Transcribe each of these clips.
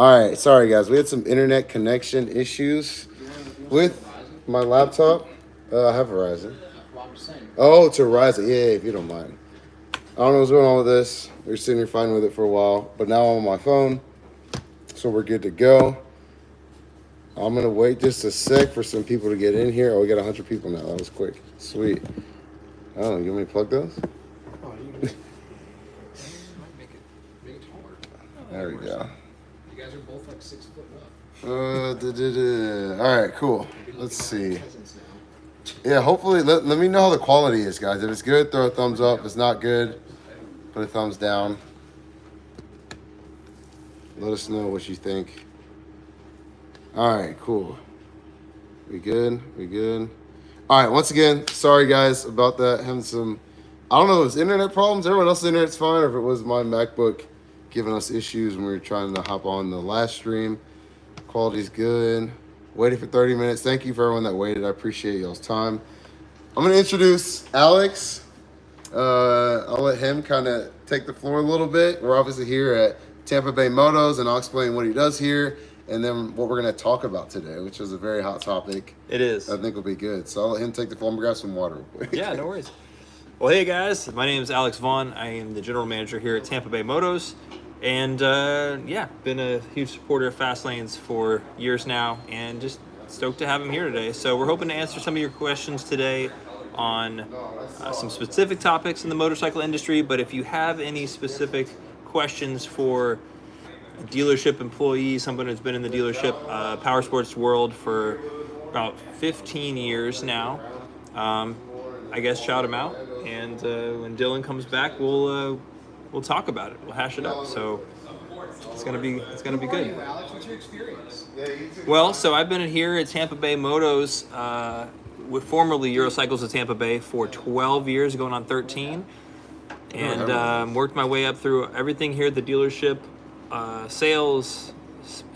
All right, sorry guys, we had some internet connection issues with my laptop. I have Verizon. Oh, to Verizon, yeah, if you don't mind. I don't know what's going on with this. We're sitting here fine with it for a while, but now I'm on my phone, so we're good to go. I'm gonna wait just a sec for some people to get in here. Oh, we got 100 people now. That was quick. Sweet. Oh, you want me to plug those? Oh, you might make it taller. There we go. You guys are both like 6 foot up. All right, cool. Let's see. Yeah, hopefully, let me know how the quality is, guys. If it's good, throw a thumbs up. If it's not good, put a thumbs down. Let us know what you think. All right, cool. We good? We good? All right, once again, sorry, guys, about that. Having some, I don't know if it was internet problems. Everyone else's internet's fine, or if it was my MacBook giving us issues when we were trying to hop on the last stream. Quality's good. Waited for 30 minutes. Thank you for everyone that waited. I appreciate y'all's time. I'm going to introduce Alex. I'll let him kind of take the floor a little bit. We're obviously here at Tampa Bay Motos, and I'll explain what he does here and then what we're going to talk about today, which is a very hot topic. It is. I think will be good. So I'll let him take the floor. I'm going to grab some water real quick. Yeah, no worries. Well, hey, guys. My name is Alex Vaughn. I am the general manager here at Tampa Bay Motos. And, yeah, been a huge supporter of FastLane's for years now, and just stoked to have him here today. So we're hoping to answer some of your questions today on some specific topics in the motorcycle industry. But if you have any specific questions for a dealership employee, someone who's been in the dealership power sports world for about 15 years now, I guess shout him out. And when Dylan comes back, we'll talk about it. We'll hash it up. So it's gonna be good. Alex, what's your experience? Well, so I've been here at Tampa Bay Motos, with formerly Eurocycles of Tampa Bay, for 12 years, going on 13, and worked my way up through everything here at the dealership, sales,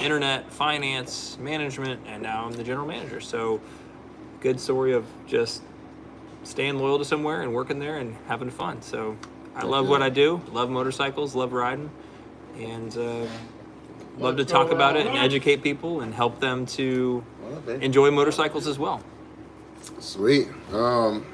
internet, finance, management, and now I'm the general manager. So good story of just staying loyal to somewhere and working there and having fun. So I love what I do, love motorcycles, love riding, and love to talk about it and educate people and help them to enjoy motorcycles as well. Sweet. I'm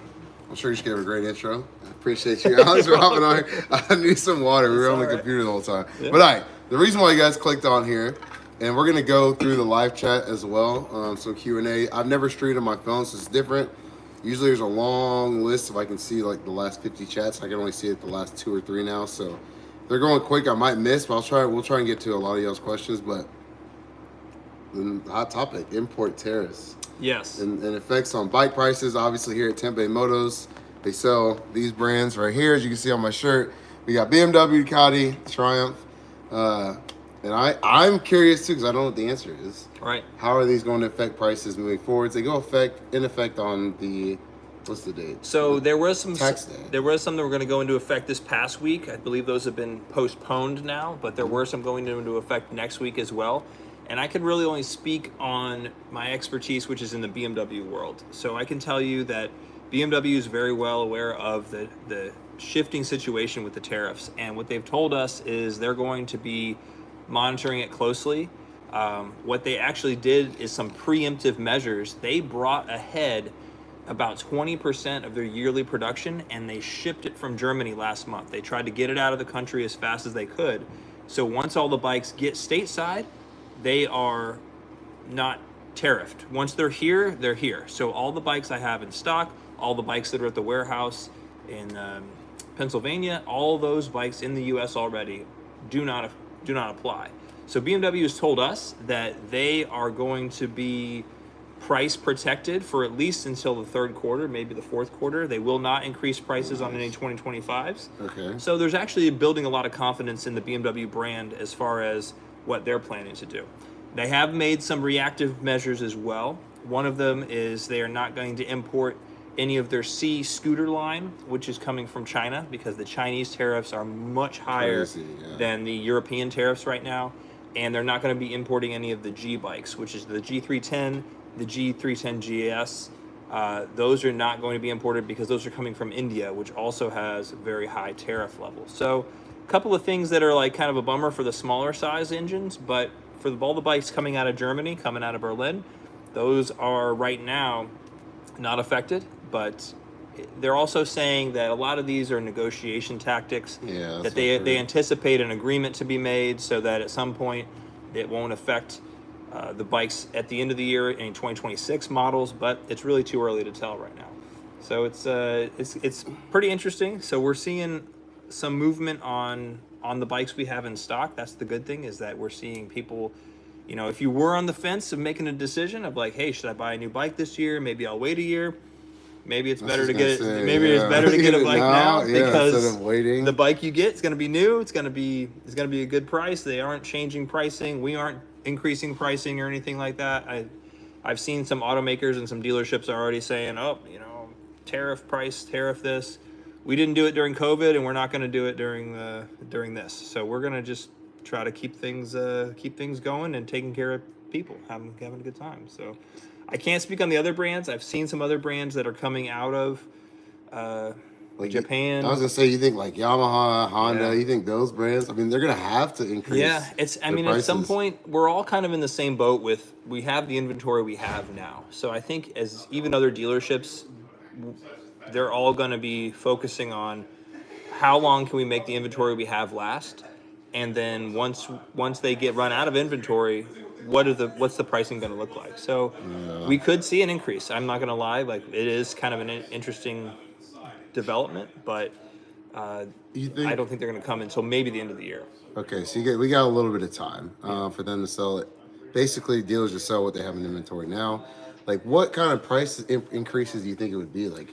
sure you just gave a great intro. I appreciate you guys for hopping on here. I need some water. We were on the computer the whole time. Yeah. But all right, the reason why you guys clicked on here, and we're going to go through the live chat as well, some Q&A. I've never streamed on my phone, so it's different. Usually there's a long list. If I can see like the last 50 chats, I can only see it the last 2 or 3 now. So if they're going quick, I might miss, but we'll try and get to a lot of y'all's questions. But the hot topic, import tariffs. Yes. And effects on bike prices. Obviously here at Tampa Bay Motos, they sell these brands right here. As you can see on my shirt, we got BMW, Ducati, Triumph. And I'm curious too, because I don't know what the answer is. Right. How are these going to affect prices moving forward? They go in effect on the, what's the date? So there was some tax day. There was some that were going to go into effect this past week. I believe those have been postponed now, but there were some going into effect next week as well. And I can really only speak on my expertise, which is in the BMW world. So I can tell you that BMW is very well aware of the shifting situation with the tariffs. And what they've told us is they're going to be monitoring it closely. What they actually did is some preemptive measures. They brought ahead about 20% of their yearly production, and they shipped it from Germany last month. They tried to get it out of the country as fast as they could. So once all the bikes get stateside, they are not tariffed. Once they're here, they're here. So all the bikes I have in stock, all the bikes that are at the warehouse in Pennsylvania, all those bikes in the US already do not apply. So BMW has told us that they are going to be price protected for at least until the 3rd quarter, maybe the 4th quarter. They will not increase prices on any 2025s. Okay. So there's actually building a lot of confidence in the BMW brand as far as what they're planning to do. They have made some reactive measures as well. One of them is they are not going to import any of their C scooter line, which is coming from China, because the Chinese tariffs are much higher than the European tariffs right now. And they're not going to be importing any of the G bikes, which is the G310, the G310 GS. Those are not going to be imported because those are coming from India, which also has very high tariff levels. So a couple of things that are like kind of a bummer for the smaller size engines, but for all the bikes coming out of Germany, coming out of Berlin, those are right now not affected, but they're also saying that a lot of these are negotiation tactics. Yeah, that they anticipate an agreement to be made so that at some point it won't affect the bikes at the end of the year in 2026 models, but it's really too early to tell right now. So it's pretty interesting. So we're seeing some movement on the bikes we have in stock. That's the good thing, is that we're seeing people, you know, if you were on the fence of making a decision of like, hey, should I buy a new bike this year? Maybe I'll wait a year. Maybe it's better to get it. Maybe it's better to get a bike now because instead of waiting. The bike you get is going to be new. It's going to be a good price. They aren't changing pricing. We aren't increasing pricing or anything like that. I've seen some automakers and some dealerships are already saying, oh, you know, tariff price, tariff this. We didn't do it during COVID, and we're not going to do it during this. So we're going to just try to keep things going and taking care of people, having a good time. So I can't speak on the other brands. I've seen some other brands that are coming out of like Japan. I was gonna say, you think like Yamaha, Honda, you think those brands? I mean, they're gonna have to increase. Yeah, I mean, at some point, we're all kind of in the same boat with, we have the inventory we have now. So I think as even other dealerships, they're all going to be focusing on how long can we make the inventory we have last, and then once they get run out of inventory, what's the pricing going to look like? So we could see an increase. I'm not going to lie, like it is kind of an interesting development, but I don't think they're going to come until maybe the end of the year. Okay, so we got a little bit of time for them to sell it. Basically, dealers just sell what they have in inventory now. Like, what kind of price increases do you think it would be? Like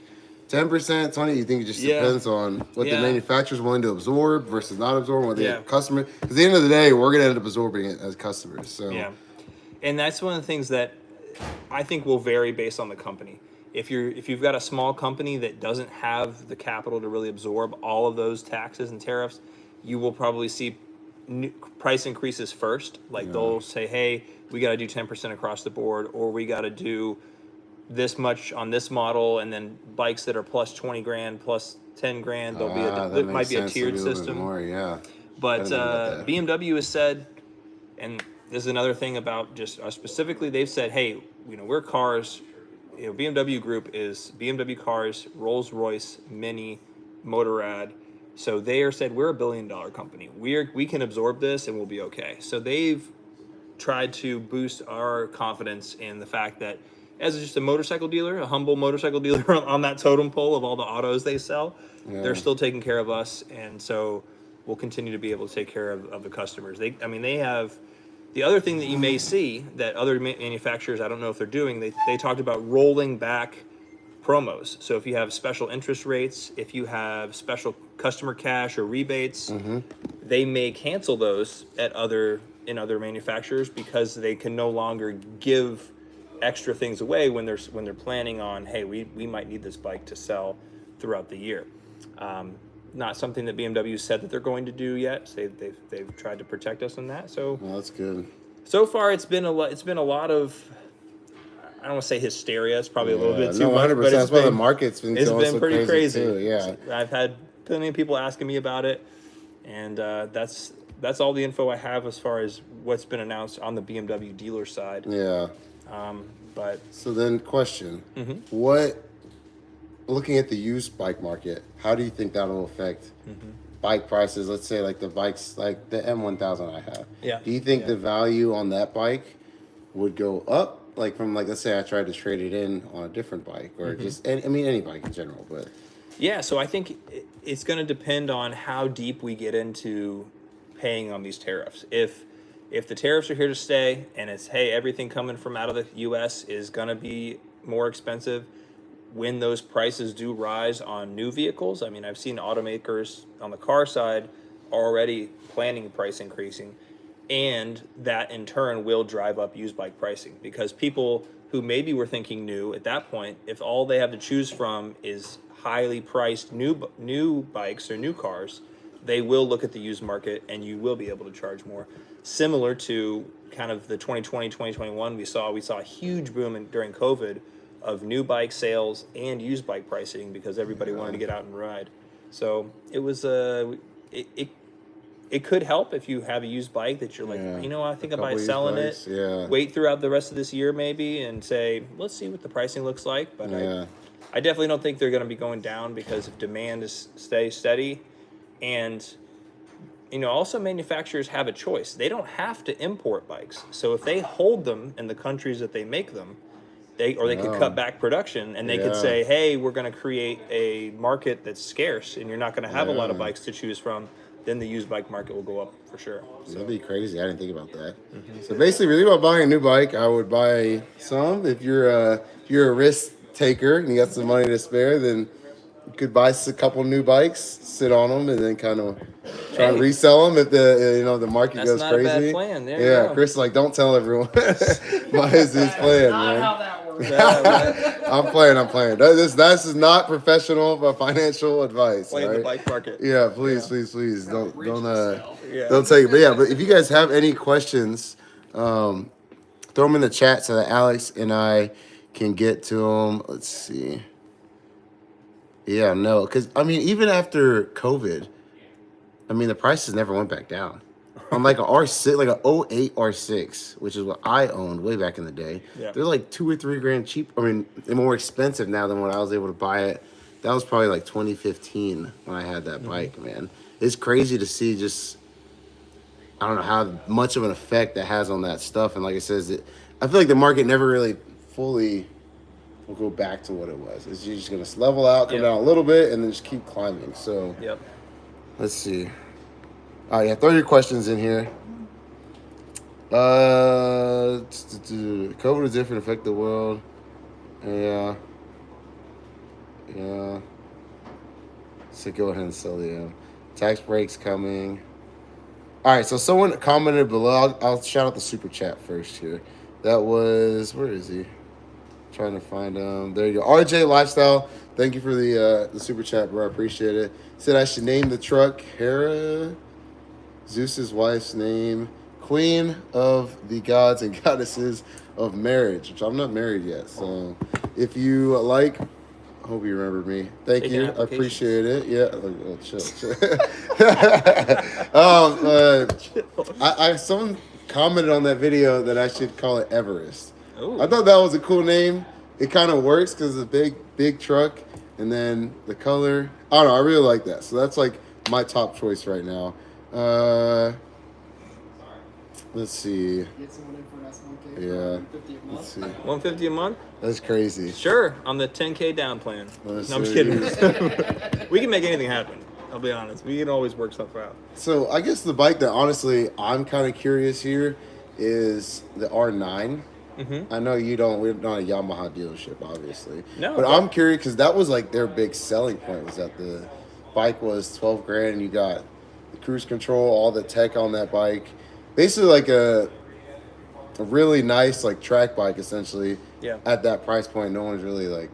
10%, 20%? You think it just depends on what the manufacturer's willing to absorb versus not absorb, what the customer? Because at the end of the day, we're going to end up absorbing it as customers. So yeah, and that's one of the things that I think will vary based on the company. If you've got a small company that doesn't have the capital to really absorb all of those taxes and tariffs, you will probably see price increases first. Like they'll say, hey, we got to do 10% across the board, or we got to do this much on this model, and then bikes that are plus 20 grand, plus 10 grand, there'll be it might be a tiered system. More, but BMW has said, and this is another thing about just specifically, they've said, hey, you know, we're cars. You know, BMW Group is BMW Cars, Rolls-Royce, Mini, Motorrad. So they are said, we're $1 billion company. We can absorb this and we'll be okay. So they've tried to boost our confidence in the fact that as just a motorcycle dealer, a humble motorcycle dealer on that totem pole of all the autos they sell, they're still taking care of us. And so we'll continue to be able to take care of the customers. They have... The other thing that you may see that other manufacturers, I don't know if they're doing, they talked about rolling back promos. So if you have special interest rates, if you have special customer cash or rebates, they may cancel those in other manufacturers because they can no longer give extra things away when they're planning on, hey, we might need this bike to sell throughout the year. Not something that BMW said that they're going to do yet. So they've tried to protect us on that. So that's good. So far, it's been a lot of, I don't want to say hysteria. It's probably a little bit too much, 100%. but that's why the market's been pretty crazy. Too, yeah, I've had plenty of people asking me about it, and that's all the info I have as far as what's been announced on the BMW dealer side. Yeah. But so then, question: what? Looking at the used bike market, how do you think that'll affect bike prices? Let's say like the bikes, like the M1000 I have. Yeah. Do you think the value on that bike would go up? Like from let's say I tried to trade it in on a different bike, or just any bike in general. But yeah, so I think it's going to depend on how deep we get into paying on these tariffs. If the tariffs are here to stay, and it's, hey, everything coming from out of the U.S. is going to be more expensive. When those prices do rise on new vehicles, I mean, I've seen automakers on the car side already planning price increasing, and that in turn will drive up used bike pricing, because people who maybe were thinking new at that point, if all they have to choose from is highly priced new bikes or new cars, they will look at the used market, and you will be able to charge more. Similar to kind of the 2020, 2021, we saw a huge boom during COVID of new bike sales and used bike pricing, because everybody wanted to get out and ride. So it was it could help if you have a used bike that you're like, Yeah. you know, I think A about couple used selling bikes, it. yeah. Wait throughout the rest of this year maybe and say, let's see what the pricing looks like. But Yeah. I definitely don't think they're going to be going down because if demand is stay steady, and you know, also manufacturers have a choice. They don't have to import bikes. So if they hold them in the countries that they make them, they could cut back production, and they could Yeah. say, hey, we're going to create a market that's scarce and you're not going to have a lot of Yeah. bikes to choose from. Then the used bike market will go up for sure. That'd be crazy. I didn't think about that. So basically, really about buying a new bike, I would buy some. If you're a risk taker and you got some money to spare, then you could buy a couple new bikes, sit on them, and then kind of try and resell them if the market That's goes not a crazy. bad plan. There you Yeah, go. Chris is like, don't tell everyone. Why is his plan, Not man? how that works. I'm playing. This is not professional but financial advice. Playing the right? bike market. Yeah, please. Don't Yeah. don't take it. But if you guys have any questions, throw them in the chat so that Alex and I can get to them. Let's see. Yeah, no, because I mean, even after COVID, I mean, the prices never went back down. On like a R6, like a '08 R6, which is what I owned way back in the day. Yeah. They're like $2 or $3 grand cheap. I mean, they're more expensive now than when I was able to buy it. That was probably like 2015 when I had that bike, man. It's crazy to see just, I don't know how much of an effect that has on that stuff. And like it says, I feel like the market never really fully will go back to what it was. It's just going to level out, come down a little bit, and then just keep climbing. So Yep. let's see. All right, yeah, throw your questions in here. COVID is different, affect the world. Yeah. So go ahead and sell the tax breaks coming. All right, so someone commented below. I'll shout out the super chat first here. That was, where is he? Trying to find him. There you go. RJ Lifestyle. Thank you for the super chat, bro. I appreciate it. Said I should name the truck Hera, Zeus's wife's name, Queen of the gods and goddesses of marriage, which I'm not married yet. So if you like, I hope you remember me. Thank Taking you. I applications. appreciate it. Yeah. Oh, chill. Someone commented on that video that I should call it Everest. Ooh. I thought that was a cool name. It kind of works because it's a big truck, and then the color. I don't know. I really like that. So that's like my top choice right now. Let's see. Get someone in for an S1K. Yeah. $150 a month. Let's see. $150 a month? That's crazy. Sure, on the 10K down plan. Let's No, I'm just see. kidding. We can make anything happen. I'll be honest. We can always work stuff out. So I guess the bike that honestly I'm kind of curious here is the R9. Mm-hmm. I know we're not a Yamaha dealership, obviously. No, But but- I'm curious because that was like their big selling point, was that the bike was 12 grand and you got the cruise control, all the tech on that bike. Basically like a really nice like track bike essentially. Yeah. At that price point, no one's really like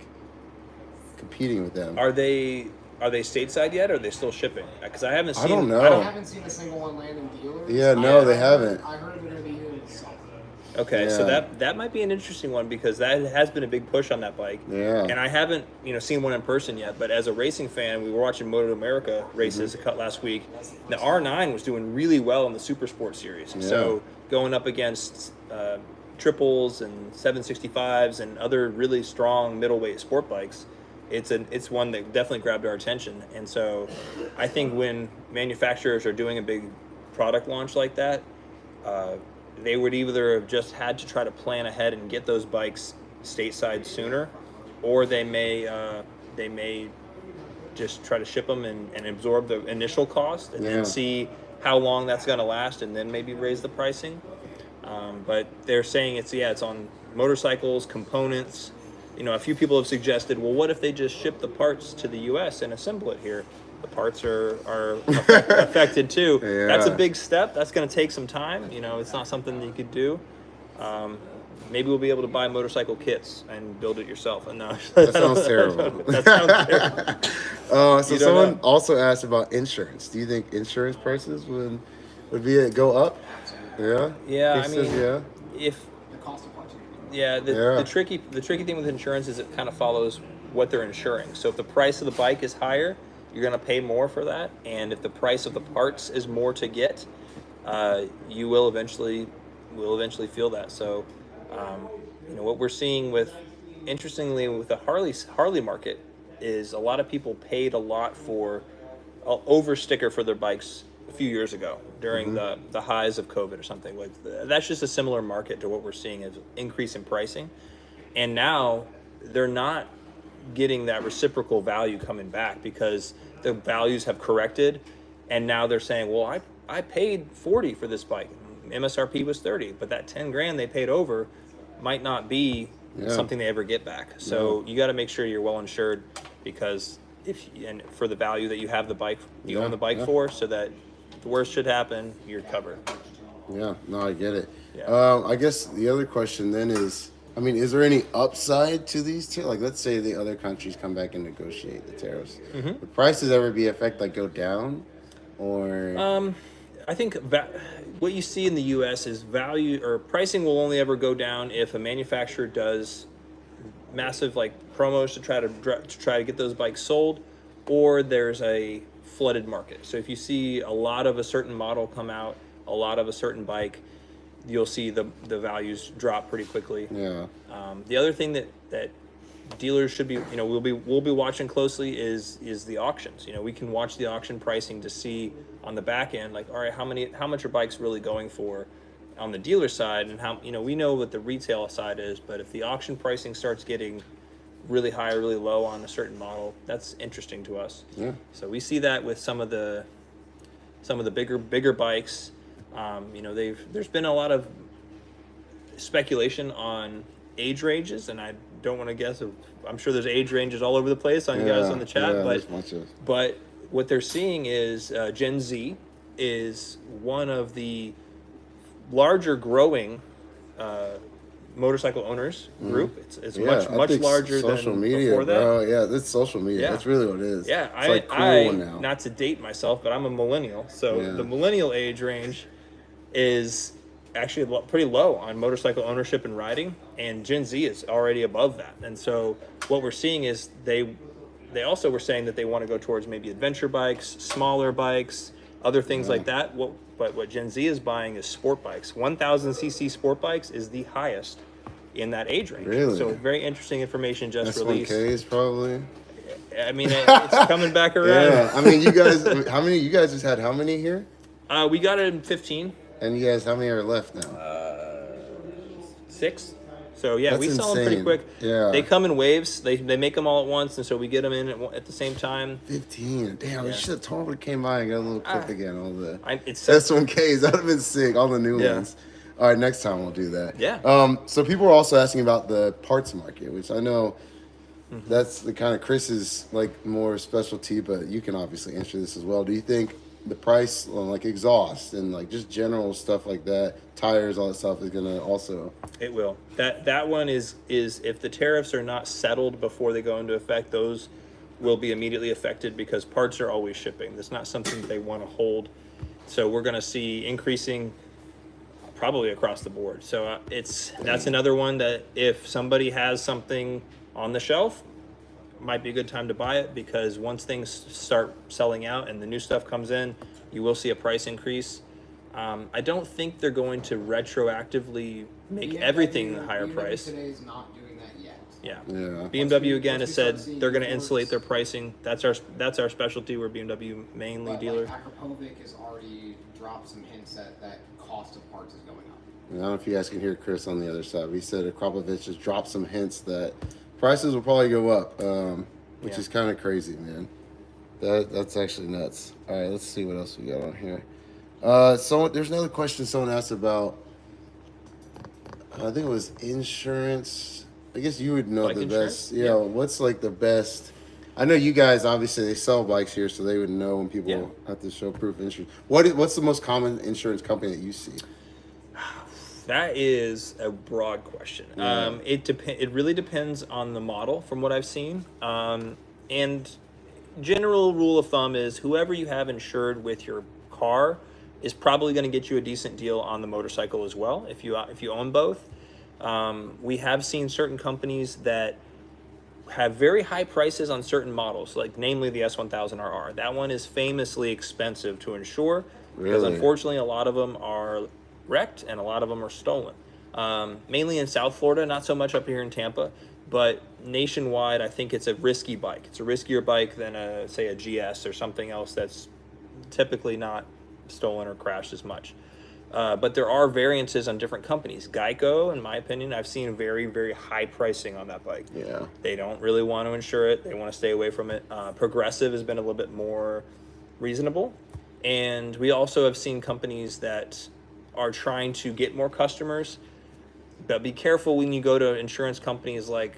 competing with them. Are they stateside yet, or are they still shipping? Because I haven't seen. I don't know. I haven't seen a single one land in dealers. Yeah, no, they haven't. I heard they're going to be here in the summer. Okay, so Yeah. that might be an interesting one because that has been a big push on that bike. Yeah. And I haven't seen one in person yet, but as a racing fan, we were watching Moto America races cut last week. The R9 was doing really well in the Super Sport series. Yeah. So going up against triples and 765s and other really strong middleweight sport bikes, it's one that definitely grabbed our attention. And so I think when manufacturers are doing a big product launch like that, they would either have just had to try to plan ahead and get those bikes stateside sooner, or they may just try to ship them and absorb the initial cost and Yeah. then see how long that's going to last and then maybe raise the pricing. But they're saying it's on motorcycles, components. A few people have suggested, well, what if they just ship the parts to the U.S. and assemble it here? The parts are affected too. Yeah. That's a big step. That's going to take some time. It's not something that you could do. Maybe we'll be able to buy motorcycle kits and build it yourself. And no, That sounds terrible. That sounds terrible. So You don't someone know. also asked about insurance. Do you think insurance prices would go up? Yeah. Yeah, He I says mean, yeah. if The cost of parts. yeah, the tricky thing with insurance is it kind of follows what they're insuring. So if the price of the bike is higher, you're going to pay more for that. And if the price of the parts is more to get, you will eventually feel that. So, what we're seeing interestingly, with the Harley market is a lot of people paid a lot for over sticker for their bikes a few years ago during the highs of COVID or something. Like that's just a similar market to what we're seeing as increase in pricing. And now they're not getting that reciprocal value coming back because the values have corrected. And now they're saying, well, I paid 40 for this bike. MSRP was 30, but that 10 grand they paid over might not be something they ever get back. So you got to make sure you're well insured, because and for the value that you have the bike, you own the bike for, so that the worst should happen, you're covered. Yeah, no, I get it. Yeah. I guess the other question then is, I mean, is there any upside to these two? Like, let's say the other countries come back and negotiate the tariffs. The prices ever be affected, like go down, or? I think what you see in the U.S. is value or pricing will only ever go down if a manufacturer does massive like promos to try to get those bikes sold, or there's a flooded market. So if you see a lot of a certain model come out, a lot of a certain bike, you'll see the values drop pretty quickly. Yeah. The other thing that dealers should be, we'll be watching closely is the auctions. We can watch the auction pricing to see on the back end, like, all right, how much are bikes really going for on the dealer side, and how, we know what the retail side is, but if the auction pricing starts getting really high or really low on a certain model, that's interesting to us. Yeah. So we see that with some of the bigger bikes. There's been a lot of speculation on age ranges, and I don't want to guess. I'm sure there's age ranges all over the place on you guys on the chat, but what they're seeing is Gen Z is one of the larger growing motorcycle owners group. It's much larger social than media, before that. bro. Yeah, it's social media. Yeah. That's really what it is. Yeah, it's like cool now. Not to date myself, but I'm a millennial, so the millennial age range is actually pretty low on motorcycle ownership and riding, and Gen Z is already above that. And so what we're seeing is they also were saying that they want to go towards maybe adventure bikes, smaller bikes, other things like that. But what Gen Z is buying is sport bikes. 1,000cc sport bikes is the highest in that age range. Really? So very interesting information just released. S1Ks probably. I mean, it's coming back around. Yeah, I mean, you guys, you guys just had how many here? We got it in 15. And you guys, how many are left now? 6. So yeah, That's we sell them pretty insane. quick. Yeah. They come in waves. They make them all at once, and so we get them in at the same time. 15. Damn, you should have told me to came by and got a little clip again. All the It's S1Ks. That would have been sick. All the new Yeah. ones. All right, next time we'll do that. Yeah. So people are also asking about the parts market, which I know that's the kind of Chris's like more specialty, but you can obviously answer this as well. Do you think the price on like exhaust and like just general stuff like that, tires, all that stuff is gonna also? It will. That one is if the tariffs are not settled before they go into effect, those will be immediately affected because parts are always shipping. That's not something that they want to hold. So we're going to see increasing probably across the board. So that's another one that if somebody has something on the shelf, might be a good time to buy it, because once things start selling out and the new stuff comes in, you will see a price increase. I don't think they're going to retroactively make everything a higher price. Today is not doing that yet. Yeah. Yeah. BMW again has said start seeing they're going to imports- insulate their pricing. That's our specialty. We're BMW mainly But dealer. like Akrapovic has already dropped some hints that cost of parts is going up. And I don't know if you guys can hear Chris on the other side. He said Akrapovic just dropped some hints that prices will probably go up, which is kind of crazy, man. That's actually nuts. All right, let's see what else we got on here. So there's another question someone asked about. I think it was insurance. I guess you would know Bike the insurance? best. Yeah, what's like the best? I know you guys obviously they sell bikes here, so they would know when people have to show proof of insurance. What's the most common insurance company that you see? That is a broad question. Yeah. It really depends on the model, from what I've seen. And general rule of thumb is whoever you have insured with your car is probably going to get you a decent deal on the motorcycle as well, if you own both. We have seen certain companies that have very high prices on certain models, like namely the S1000RR. That one is famously expensive to insure because Really? unfortunately a lot of them are wrecked and a lot of them are stolen. Mainly in South Florida, not so much up here in Tampa, but nationwide, I think it's a risky bike. It's a riskier bike than say a GS or something else that's typically not stolen or crashed as much. But there are variances on different companies. Geico, in my opinion, I've seen very, very high pricing on that bike. Yeah. They don't really want to insure it. They want to stay away from it. Progressive has been a little bit more reasonable. And we also have seen companies that are trying to get more customers. But be careful when you go to insurance companies like,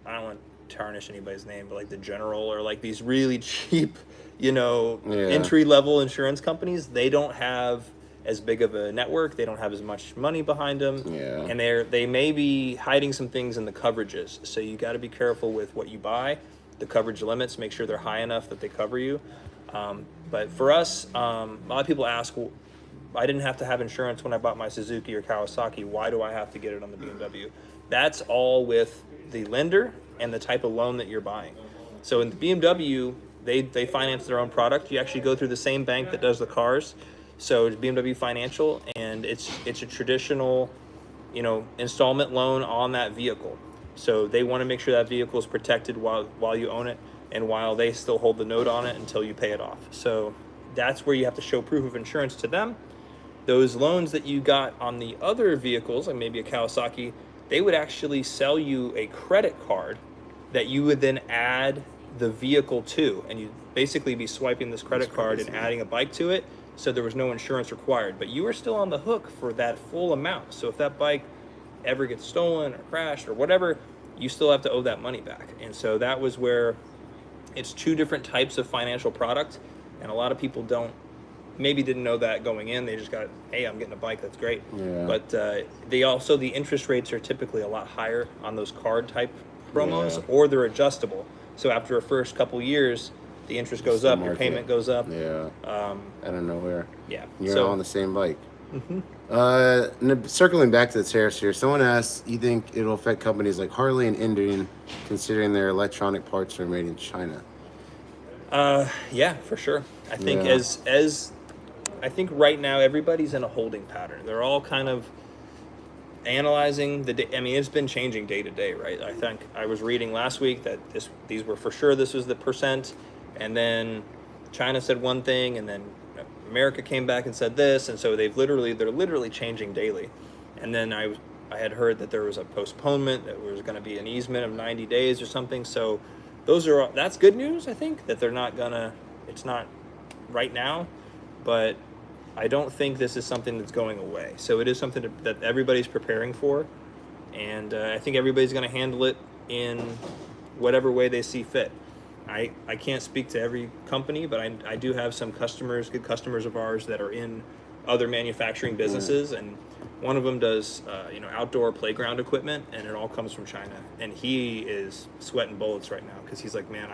I don't want to tarnish anybody's name, but like the General or like these really cheap, entry-level insurance companies. They don't have as big of a network. They don't have as much money behind them. Yeah. And they may be hiding some things in the coverages. So you got to be careful with what you buy, the coverage limits, make sure they're high enough that they cover you. But for us, a lot of people ask, well, I didn't have to have insurance when I bought my Suzuki or Kawasaki. Why do I have to get it on the BMW? That's all with the lender and the type of loan that you're buying. So in the BMW, they finance their own product. You actually go through the same bank that does the cars. So it's BMW Financial, and it's a traditional, installment loan on that vehicle. So they want to make sure that vehicle is protected while you own it, and while they still hold the note on it until you pay it off. So that's where you have to show proof of insurance to them. Those loans that you got on the other vehicles, like maybe a Kawasaki, they would actually sell you a credit card that you would then add the vehicle to, and you'd basically be swiping this credit card and adding a bike to it. So there was no insurance required, but you were still on the hook for that full amount. So if that bike ever gets stolen or crashed or whatever, you still have to owe that money back. And so that was where it's two different types of financial product, and a lot of people didn't know that going in. They just got, hey, I'm getting a bike, that's great. Yeah. But the interest rates are typically a lot higher on those card type promos, or they're adjustable. So after a first couple years, the interest goes up, your payment goes up. Yeah. Out of nowhere. Yeah. You're all on the same bike. Circling back to the tariffs here, someone asked, you think it'll affect companies like Harley and Indian, considering their electronic parts are made in China? Yeah, for sure. I think I think right now everybody's in a holding pattern. They're all kind of analyzing it's been changing day to day, right? I think I was reading last week that these were for sure, this was the percent, and then China said one thing, and then America came back and said this, and so they're literally changing daily. And then I had heard that there was a postponement, that there was going to be an easement of 90 days or something. So that's good news, I think, that it's not right now, but I don't think this is something that's going away. So it is something that everybody's preparing for, and I think everybody's going to handle it in whatever way they see fit. I can't speak to every company, but I do have some good customers of ours that are in other manufacturing businesses, and one of them does outdoor playground equipment, and it all comes from China. And he is sweating bullets right now because he's like, man,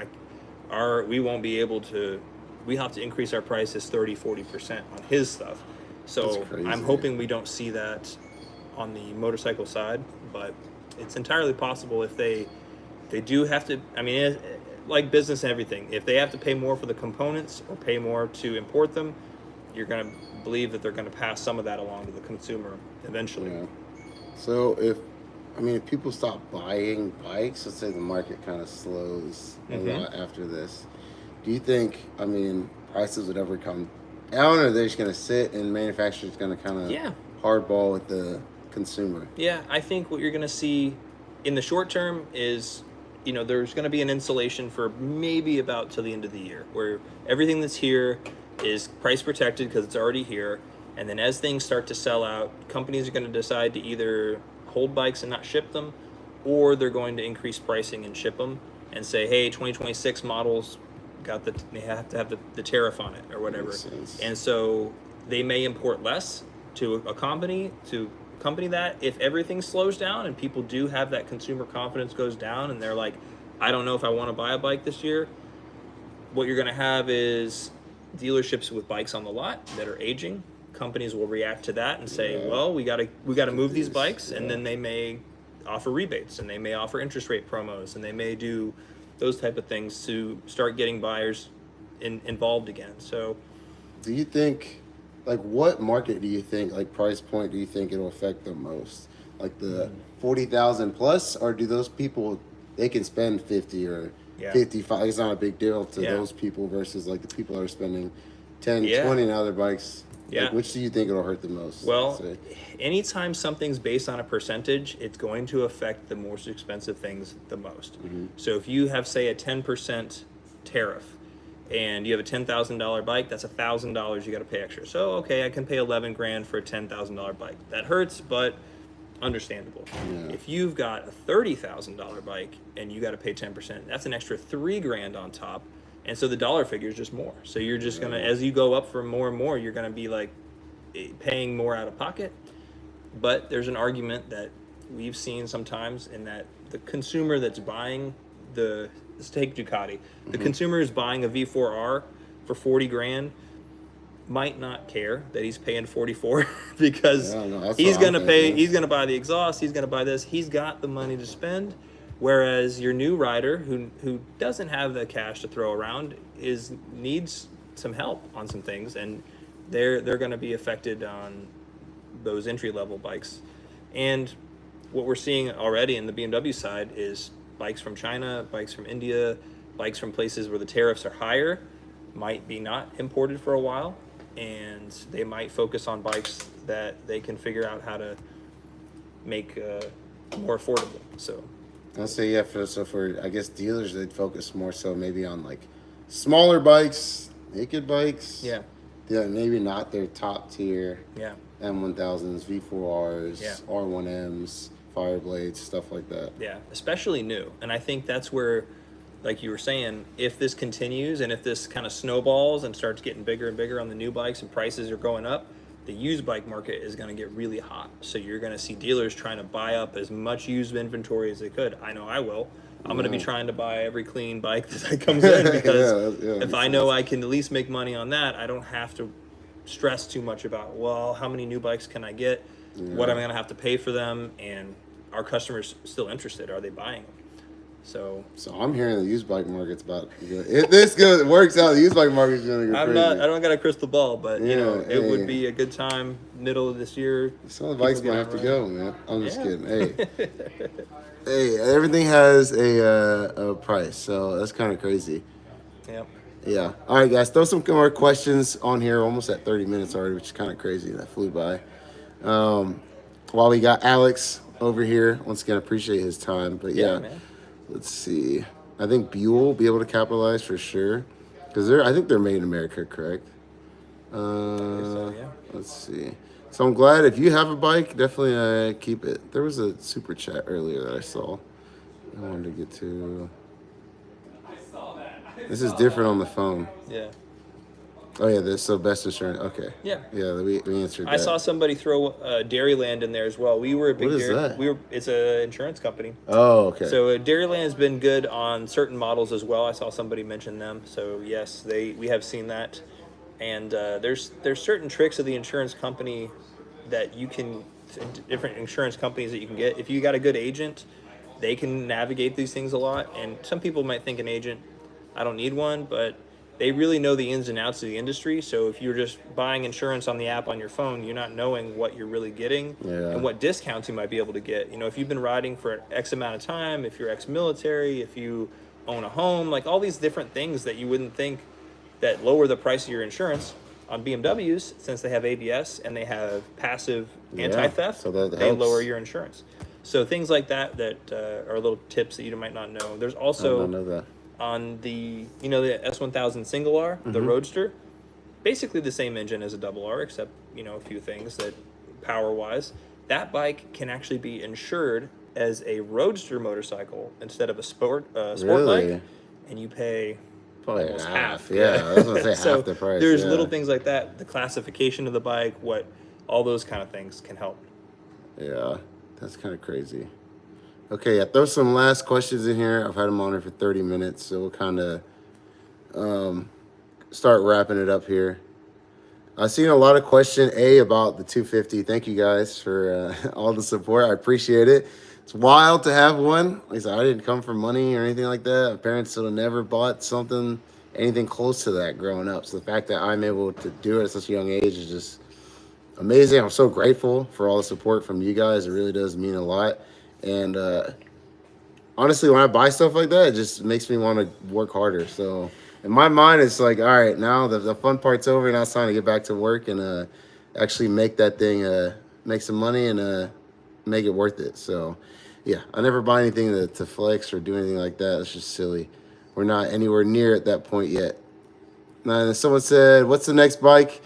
we won't be able to. We have to increase our prices 30-40% on his stuff. So I'm hoping we don't see that on the motorcycle side, but it's entirely possible if they do have to. Like business and everything, if they have to pay more for the components or pay more to import them, you're going to believe that they're going to pass some of that along to the consumer eventually. Yeah. So if people stop buying bikes, let's say the market kind of slows a lot after this, do you think, prices would ever come down, or they're just going to sit and manufacturers going to kind of hardball with the consumer? Yeah, I think what you're going to see in the short term is, there's going to be an insulation for maybe about till the end of the year, where everything that's here is price protected because it's already here. And then as things start to sell out, companies are going to decide to either hold bikes and not ship them, or they're going to increase pricing and ship them and say, hey, 2026 models they have to have the tariff on it or whatever. And so they may import less to accompany that if everything slows down and people do have that consumer confidence goes down and they're like, I don't know if I want to buy a bike this year. What you're going to have is dealerships with bikes on the lot that are aging. Companies will react to that and say, well, we got to move these bikes, and then they may offer rebates, and they may offer interest rate promos, and they may do those type of things to start getting buyers involved again. So do you think, like, what market do you think, like, price point do you think it'll affect the most? Like the 40,000 plus, or do those people, they can spend 50 or 55? It's not a big deal to those people versus like the people that are spending 10, 20 on other bikes. Yeah. Like, which do you think it'll hurt the most? Well, anytime something's based on a percentage, it's going to affect the most expensive things the most. So if you have, say, a 10% tariff, and you have a $10,000 bike, that's $1,000 you got to pay extra. So, okay, I can pay 11 grand for a $10,000 bike. That hurts, but understandable. If you've got a $30,000 bike and you got to pay 10%, that's an extra 3 grand on top. And so the dollar figure is just more. So you're just going to, as you go up for more and more, you're going to be like paying more out of pocket. But there's an argument that we've seen sometimes in that the consumer that's buying let's take Ducati. The consumer is buying a V4R for 40 grand, might not care that he's paying 44 because he's going to pay, he's going to buy the exhaust, he's going to buy this, he's got the money to spend. Whereas your new rider who doesn't have the cash to throw around needs some help on some things, and they're going to be affected on those entry-level bikes. And what we're seeing already in the BMW side is bikes from China, bikes from India, bikes from places where the tariffs are higher might be not imported for a while, and they might focus on bikes that they can figure out how to make more affordable. So I'll say, for I guess dealers, they'd focus more so maybe on like smaller bikes, naked bikes. Yeah, maybe not their top tier. Yeah, M1000s, V4Rs, R1Ms, Fireblades, stuff like that. Yeah, especially new. And I think that's where, like you were saying, if this continues and if this kind of snowballs and starts getting bigger and bigger on the new bikes and prices are going up, the used bike market is going to get really hot. So you're going to see dealers trying to buy up as much used inventory as they could. I know I will. I'm going to be trying to buy every clean bike that comes in because if I know I can at least make money on that, I don't have to stress too much about, well, how many new bikes can I get? What am I going to have to pay for them? And are customers still interested? Are they buying them? So I'm hearing the used bike market's about good. If this works out, the used bike market's going to go crazy. I don't got a crystal ball, but you know, it would be a good time middle of this year. Some of the bikes might have to go, man. I'm just kidding. Hey, everything has a price, so that's kind of crazy. Yeah. All right, guys, throw some more questions on here. Almost at 30 minutes already, which is kind of crazy. That flew by. While we got Alex over here, once again, appreciate his time. But man. Let's see. I think Buell will be able to capitalize for sure, because I think they're made in America, correct? Let's see. So I'm glad if you have a bike, definitely keep it. There was a super chat earlier that I saw. I wanted to get to. This is different on the phone. Yeah. Oh yeah, this best insurance. Okay. Yeah. Yeah, we answered that. I saw somebody throw Dairyland in there as well. We were a big. What is that? It's an insurance company. Oh, okay. So Dairyland has been good on certain models as well. I saw somebody mention them. So yes, we have seen that, and there's certain tricks of the insurance company that you can, different insurance companies that you can get. If you got a good agent, they can navigate these things a lot. And some people might think an agent, I don't need one, but they really know the ins and outs of the industry. So if you're just buying insurance on the app on your phone, you're not knowing what you're really getting and what discounts you might be able to get. You know, if you've been riding for X amount of time, if you're ex-military, if you own a home, like all these different things that you wouldn't think that lower the price of your insurance. On BMWs, since they have ABS and they have passive anti-theft, so they lower your insurance. So things like that are little tips that you might not know. There's also on the the S1000 single R, the Roadster, basically the same engine as a double R, except a few things that power wise. That bike can actually be insured as a Roadster motorcycle instead of a sport bike, and you pay almost half. Yeah, I was gonna say so half the price. There's little things like that, the classification of the bike, all those kind of things can help. Yeah, that's kind of crazy. Okay, throw some last questions in here. I've had them on here for 30 minutes, so we'll kind of start wrapping it up here. I've seen a lot of question about the 250. Thank you guys for all the support. I appreciate it. It's wild to have one. Like I said, I didn't come from money or anything like that. My parents would have never bought something, anything close to that growing up. So the fact that I'm able to do it at such a young age is just amazing. I'm so grateful for all the support from you guys. It really does mean a lot. And honestly, when I buy stuff like that, it just makes me want to work harder. So in my mind, it's like, all right, now the fun part's over. Now it's time to get back to work and actually make that thing, make some money and make it worth it. So yeah, I never buy anything to flex or do anything like that. It's just silly. We're not anywhere near at that point yet. And someone said, what's the next bike?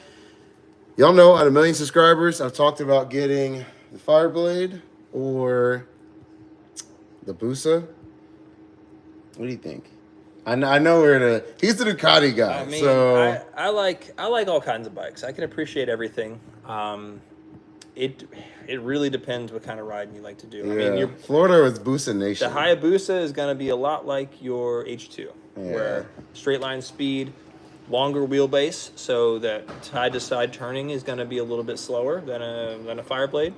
Y'all know, at 1 million subscribers, I've talked about getting the Fireblade or the Busa. What do you think? I know he's the Ducati guy. I mean, so I like all kinds of bikes. I can appreciate everything. It really depends what kind of riding you like to do. yeah, I mean, Florida was Busa Nation. the Hayabusa is going to be a lot like your H2, where straight line speed, longer wheelbase, so that side to side turning is going to be a little bit slower than a Fireblade.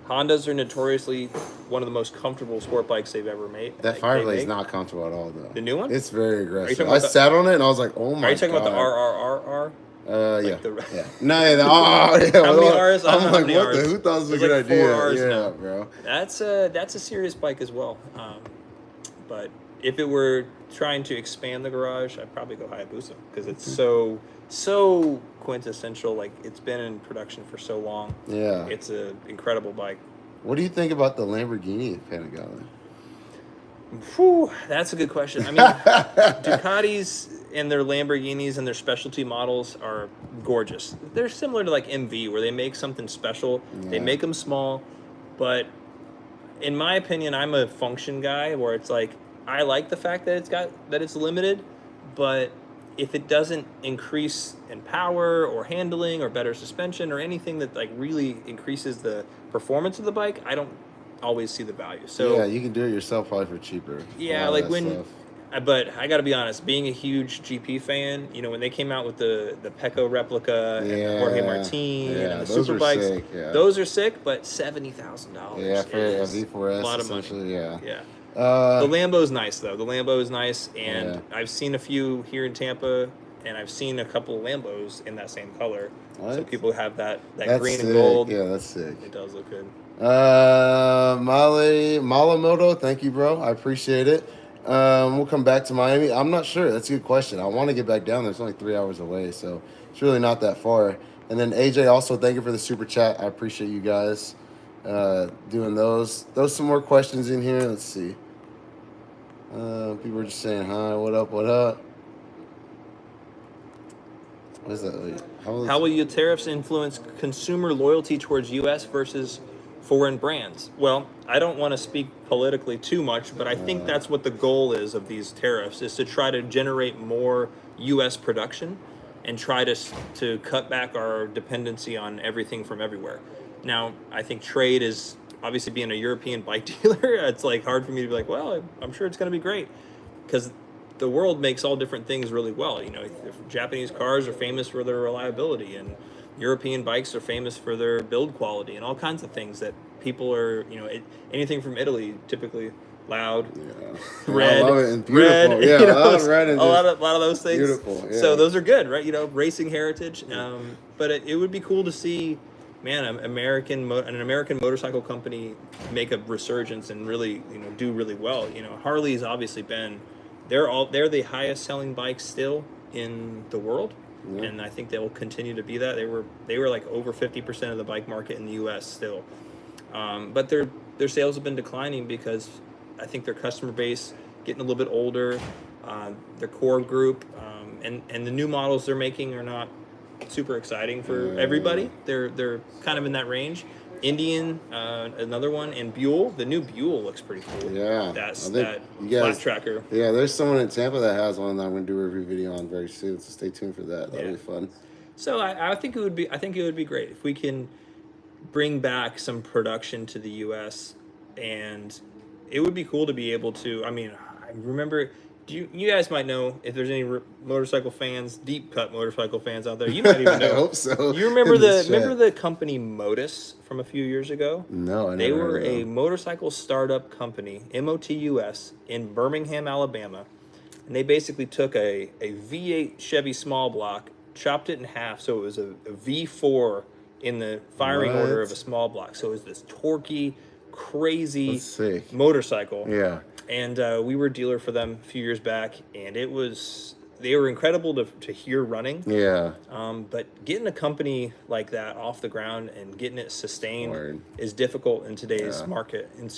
Hondas are notoriously one of the most comfortable sport bikes they've ever made. That Fireblade is not comfortable at all, though. The new one? It's very aggressive. talking I about sat on it and I was like, oh my god. Are you talking about the RRRR? Yeah. the- Yeah. No, yeah. Oh, yeah. How many R's? I don't know I'm how like, many what the? Rs. Who thought this was a There's good like 4 idea? Rs Yeah, now. bro. That's a serious bike as well. But if it were trying to expand the garage, I'd probably go Hayabusa because it's so quintessential. Like, it's been in production for so long. Yeah. It's an incredible bike. What do you think about the Lamborghini Panigale? Whew, that's a good question. I mean, Ducatis and their Lamborghinis and their specialty models are gorgeous. They're similar to like MV, where they make something special. Yeah. They make them small, but in my opinion, I'm a function guy, where it's like, I like the fact that it's limited, but if it doesn't increase in power or handling or better suspension or anything that like really increases the performance of the bike, I don't always see the value. So yeah, you can do it yourself probably for cheaper. yeah, like but I got to be honest, being a huge GP fan, you know, when they came out with the Pecco replica and the Jorge Martin and the super bikes, those are sick, but $70,000. Yeah, for a V4S, a lot of money. Yeah. The Lambo's nice though. The Lambo is nice, and I've seen a few here in Tampa, and I've seen a couple of Lambos in that same color. What? So people have that That's green sick. and gold. Yeah, that's sick. It does look good. Malamoto, thank you, bro. I appreciate it. We'll come back to Miami. I'm not sure. That's a good question. I want to get back down there. It's only 3 hours away, so it's really not that far. And then AJ, also thank you for the super chat. I appreciate you guys doing those. Throw some more questions in here. Let's see. People are just saying hi. What up? What up? What is that? How will your tariffs influence consumer loyalty towards U.S. versus foreign brands? Well, I don't want to speak politically too much, but I think that's what the goal is of these tariffs, is to try to generate more U.S. production and try to cut back our dependency on everything from everywhere. Now, I think trade is, obviously being a European bike dealer, it's like hard for me to be like, well, I'm sure it's going to be great, because the world makes all different things really well. You know, Japanese cars are famous for their reliability, and European bikes are famous for their build quality and all kinds of things that people are, you know, anything from Italy, typically loud, red, I love it. And beautiful. Yeah, you know, red and a lot of those things. Beautiful. Yeah. So those are good, right? You know, racing heritage. But it would be cool to see, man, an American motorcycle company make a resurgence and really, you know, do really well. You know, Harley's obviously been, they're the highest selling bikes still in the world. Yeah. And I think they will continue to be that. They were like over 50% of the bike market in the U.S. still, but their sales have been declining because I think their customer base getting a little bit older, their core group, and the new models they're making are not super exciting for everybody. They're kind of in that range. Indian, another one, and Buell. The new Buell looks pretty cool. Yeah, that's that flat tracker. Yeah, there's someone in Tampa that has one that I'm going to do a review video on very soon. So stay tuned for that. That'll be fun. So I think it would be. I think it would be great if we can bring back some production to the U.S. and it would be cool to be able to. I mean, I remember You guys might know if there's any motorcycle fans, deep cut motorcycle fans out there. You might even know. I hope so. You remember in this chat. the company Modus from a few years ago? No, I They never were heard of a them. motorcycle startup company, MOTUS, in Birmingham, Alabama, and they basically took a V8 Chevy small block, chopped it in half, so it was a V4 in the firing order of a small block. So it was this torquey, crazy That's sick. motorcycle. Yeah. And we were a dealer for them a few years back, and they were incredible to hear running. Yeah. But getting a company like that off the ground and getting it sustained Word. is difficult in today's market. And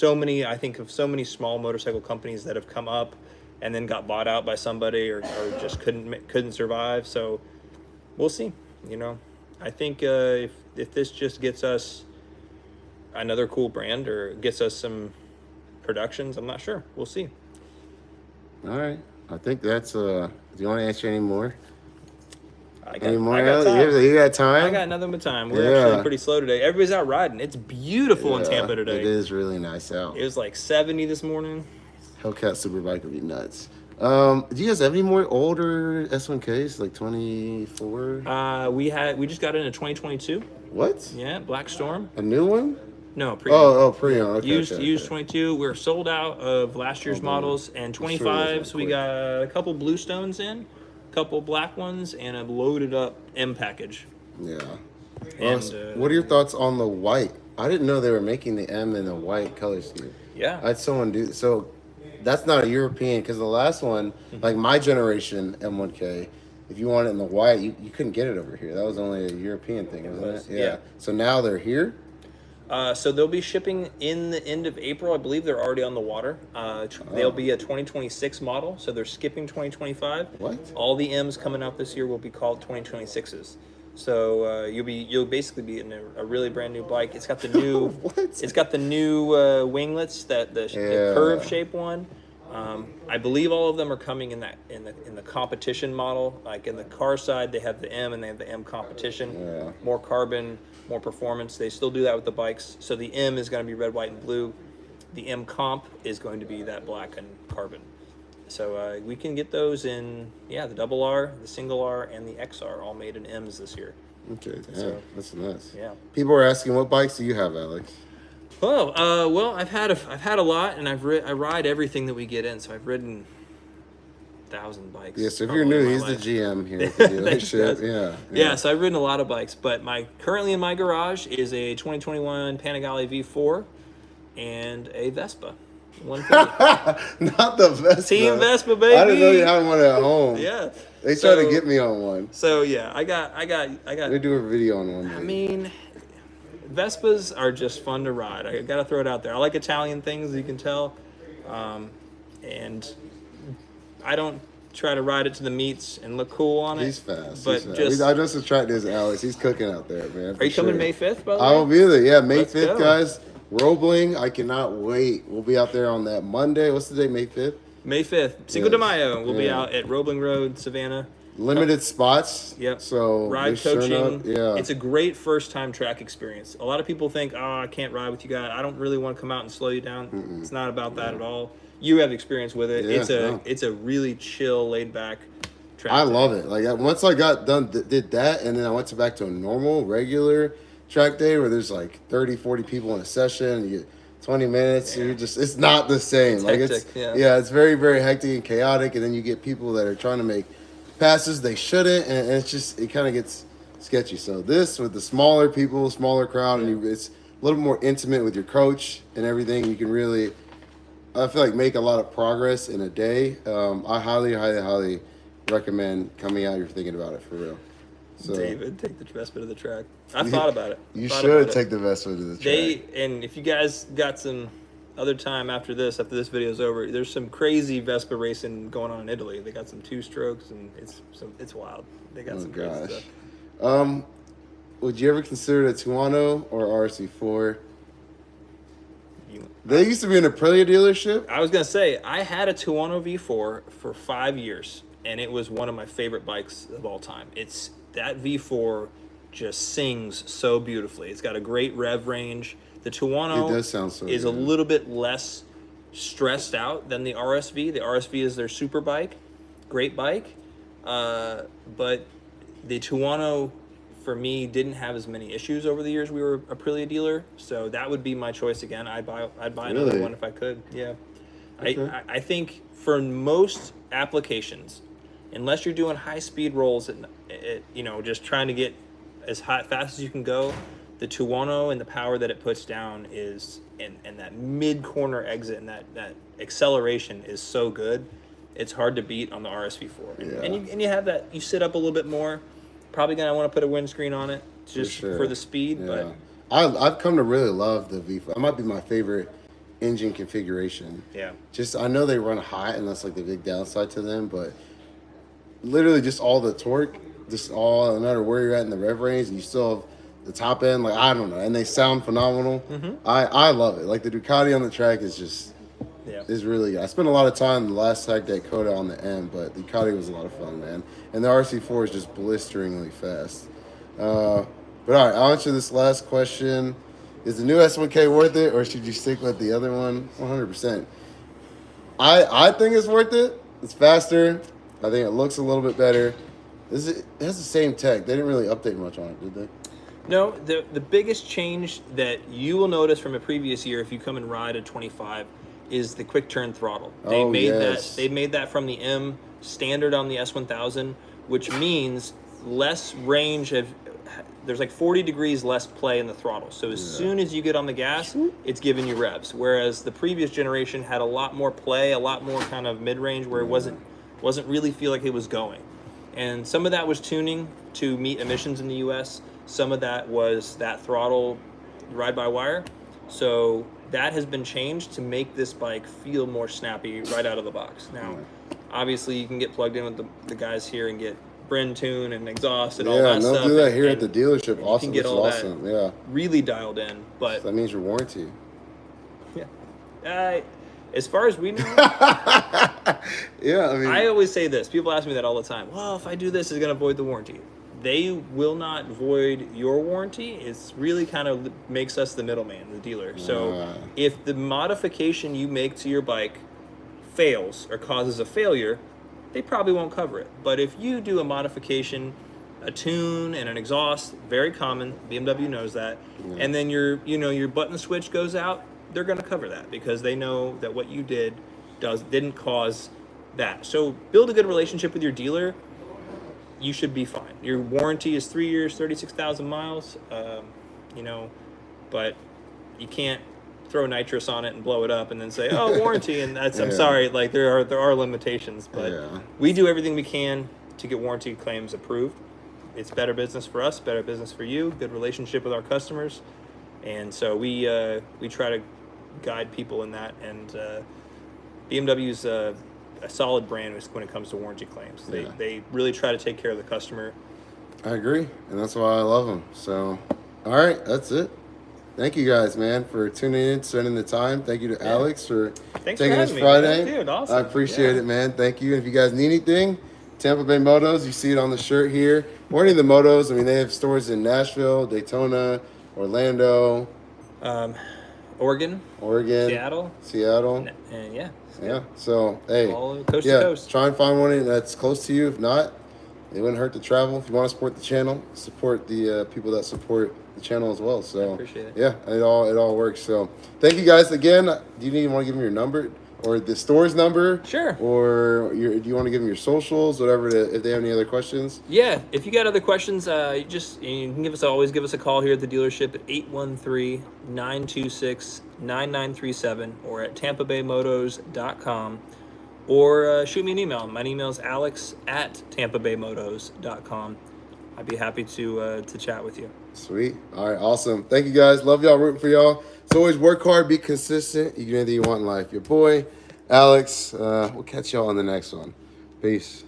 I think of so many small motorcycle companies that have come up and then got bought out by somebody or just couldn't survive. So we'll see. I think if this just gets us another cool brand or gets us some productions, I'm not sure. We'll see. All right. I think that's do you want to answer any more? I Any more? got time. You got time? I got nothing but time. We're actually pretty slow today. Everybody's out riding. It's beautiful in Tampa today. It is really nice out. It was like 70 this morning. Hellcat Superbike would be nuts. Do you guys have any more older S1Ks, like 24? We just got into 2022. What? Yeah, Black Storm. A new one? No, pre. Pre-owned. Okay, used okay. 22. We're sold out of last year's models, and 25s. We got a couple Bluestones in, a couple black ones, and a loaded up M package. Yeah. And, What are your thoughts on the white? I didn't know they were making the M in a white color scheme. Yeah. I had someone do so. That's not a European, because the last one, like my generation M1K, if you want it in the white, you couldn't get it over here. That was only a European thing, wasn't it? Yeah. So now they're here. So they'll be shipping in the end of April. I believe they're already on the water. They'll be a 2026 model, so they're skipping 2025. What? All the M's coming out this year will be called 2026s. So you'll basically be in a really brand new bike. It's got the new What? It's got the new winglets, the curve shape one. I believe all of them are coming in the competition model. Like in the car side, they have the M and they have the M competition. Yeah. More carbon, more performance. They still do that with the bikes. So the M is going to be red, white, and blue. The M comp is going to be that black and carbon. So we can get those in, the double R, the single R, and the XR, all made in M's this year. Okay, damn, So, that's nuts. Yeah. People are asking, what bikes do you have, Alex? Oh, well, I've had a lot, and I ride everything that we get in. So I've ridden 1,000 bikes. Yeah, so if you're probably in new, my he's life. the GM here at the Thanks, dealership. guys. Yeah. Yeah, so I've ridden a lot of bikes, but currently in my garage is a 2021 Panigale V4 and a Vespa 150. Not the Vespa. Team Vespa, baby. I didn't know you had one at home. Yeah. They tried to get me on one. So yeah, I got. We do a video on one. I mean, Vespas are just fun to ride. I gotta throw it out there. I like Italian things, you can tell, and I don't try to ride it to the meets and look cool on it. He's fast. But He's fast. I just attracted as Alex. He's cooking out there, man. Are you coming May 5th, by the way? I will be there. Yeah, May Let's 5th, go. guys. Roebling. I cannot wait. We'll be out there on that Monday. What's the date? May 5th? May 5th. Cinco de Yes. Mayo. We'll be Yeah. out at Roebling Road, Savannah. Limited spots. Yep. So Ride just turn coaching. up. Yeah. It's a great first time track experience. A lot of people think, oh, I can't ride with you guys. I don't really want to come out and slow you down. It's not about that at all. You have experience with it. Yeah, It's a really chill, laid back track. I love it. Like once I got done, did that, and then I went back to a normal, regular track day where there's like 30, 40 people in a session. You get 20 minutes. And it's not the same. It's hectic, it's very, very hectic and chaotic. And then you get people that are trying to make passes they shouldn't, and it kind of gets sketchy. So this with the smaller people, smaller crowd, and it's a little more intimate with your coach and everything. You can really, I feel like, make a lot of progress in a day. I highly, highly, highly recommend coming out. You're thinking about it for real. So, David, take the Vespa to the track. I thought about it. You should take the Vespa to the track. And if you guys got some other time after this video is over, there's some crazy Vespa racing going on in Italy. They got some 2-strokes, and it's wild. They got some crazy stuff. Would you ever consider a Tuono or RC4? They used to be an Aprilia dealership. I was gonna say I had a Tuono V4 for 5 years, and it was one of my favorite bikes of all time. That V4 just sings so beautifully. It's got a great rev range. The Tuono It does sound so is good. a little bit less stressed out than the RSV. The RSV is their super bike, great bike, but the Tuono for me didn't have as many issues over the years we were a Aprilia dealer, so that would be my choice again. I'd buy another Really? one if I could. Yeah, Okay. I think for most applications, unless you're doing high speed rolls, you know, just trying to get as fast as you can go, the Tuono and the power that it puts down is, and that mid corner exit and that acceleration is so good. It's hard to beat on the RSV4. Yeah. And you have that, you sit up a little bit more. Probably gonna want to put a windscreen on it just sure. for the speed. Yeah. But I've come to really love the V4. That might be my favorite engine configuration. yeah, Just I know they run hot, and that's like the big downside to them. But literally, just all the torque, just all no matter where you're at in the rev range, and you still have the top end. Like I don't know, and they sound phenomenal. I love it. Like the Ducati on the track is just is really good. I spent a lot of time the last tag day Coda on the M, but the Ducati was a lot of fun, man. And the RC4 is just blisteringly fast. But all right, I'll answer this last question. Is the new S1K worth it, or should you stick with the other one? 100%. I think it's worth it. It's faster. I think it looks a little bit better. It has the same tech. They didn't really update much on it, did they? no. The biggest change that you will notice from a previous year, if you come and ride a 25, is the quick turn throttle. They made that from the M standard on the S1000, which means less range of. There's like 40 degrees less play in the throttle. So as soon as you get on the gas, it's giving you revs. Whereas the previous generation had a lot more play, a lot more kind of mid-range where it wasn't really feel like it was going. And some of that was tuning to meet emissions in the US. Some of that was that throttle ride-by-wire. So that has been changed to make this bike feel more snappy right out of the box. Now, obviously you can get plugged in with the guys here and get Bryn tune and exhaust and all that stuff. Yeah, they'll do that here at the dealership. Awesome, Which is awesome. Yeah, really dialed in. But so that means your warranty. Yeah, as far as we know, Yeah, I mean, I always say this. People ask me that all the time. Well, if I do this, it's going to void the warranty. They will not void your warranty. It's really kind of makes us the middleman, the dealer. So if the modification you make to your bike fails or causes a failure, they probably won't cover it. But if you do a modification, a tune and an exhaust, very common, BMW knows that, and then your button switch goes out, they're going to cover that because they know that what you did didn't cause that. So build a good relationship with your dealer. You should be fine. Your warranty is 3 years, 36,000 miles, but you can't throw nitrous on it and blow it up and then say, oh, warranty, and that's, I'm sorry, like there are limitations, but we do everything we can to get warranty claims approved. It's better business for us, better business for you, good relationship with our customers, and so we try to guide people in that, and BMW's a solid brand when it comes to warranty claims. They really try to take care of the customer. I agree, and that's why I love them. So, all right, that's it. Thank you guys, man, for tuning in, spending the time. Thank you to Alex for taking us Friday. Dude, awesome. I appreciate it, man. Thank you. And if you guys need anything, Tampa Bay Motos, you see it on the shirt here. Or any of the motos. I mean, they have stores in Nashville, Daytona, Orlando, Oregon, Seattle, and yeah. So hey, all coast to coast. Try and find one that's close to you. If not, it wouldn't hurt to travel. If you want to support the channel, support the people that support the channel as well. So I appreciate it. Yeah, it all works. So thank you guys again. Do you want to give them your number or the store's number? Sure. Or do you want to give them your socials, whatever? If they have any other questions. Yeah, if you got other questions, you can always give us a call here at the dealership at 813-926-9937 or at tampabaymotos.com, or shoot me an email. My email is alex@tampabaymotos.com. I'd be happy to chat with you. Sweet. All right, awesome. Thank you guys. Love y'all, rooting for y'all. As always, work hard, be consistent. You can do anything you want in life. Your boy, Alex. We'll catch y'all on the next one. Peace.